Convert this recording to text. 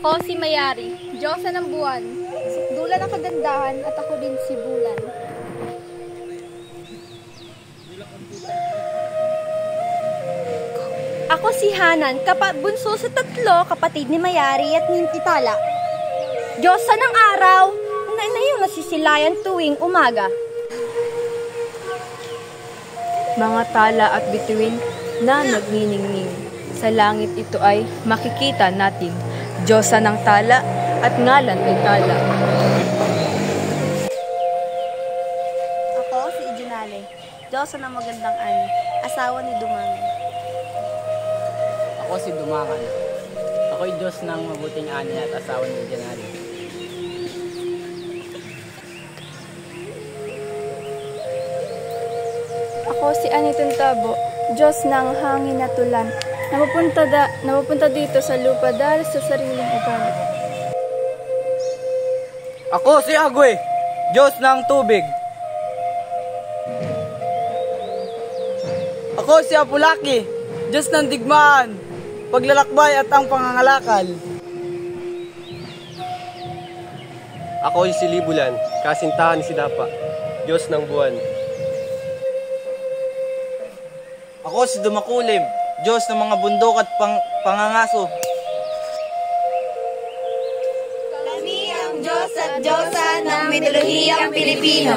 Ako si Mayari, Diyosa ng buwan, sukdulan ng kagandahan at ako din si Bulan. Ako si Hanan, bunso sa 3 kapatid ni Mayari at ni Titala. Diyosa ng araw, na yung nasisilayan tuwing umaga. Mga tala at bituin na nagniningning. Sa langit ito ay makikita natin Diyosa ng tala at ngalan ay tala. Ako si Ijunale, Diyosa ng magandang ani, asawa ni Dumangan. Ako si Dumangan. Ako'y Diyos ng mabuting ani at asawa ni Ijunale. Ako si Anitong Tabo, Diyos ng hangin at ulan, napupunta dito sa lupa dahil sa sariling ugali. Ako si Agwe, Diyos ng tubig. Ako si Apulaki, Diyos ng digmaan, paglalakbay at ang pangangalakal. Ako si Libulan, kasintahan ni Sidapa, Diyos ng buwan. Ako si Dumakulim, Diyos ng mga bundok at pangangaso. Kami ang Diyos at Diyosa ng mitolohiyang Pilipino.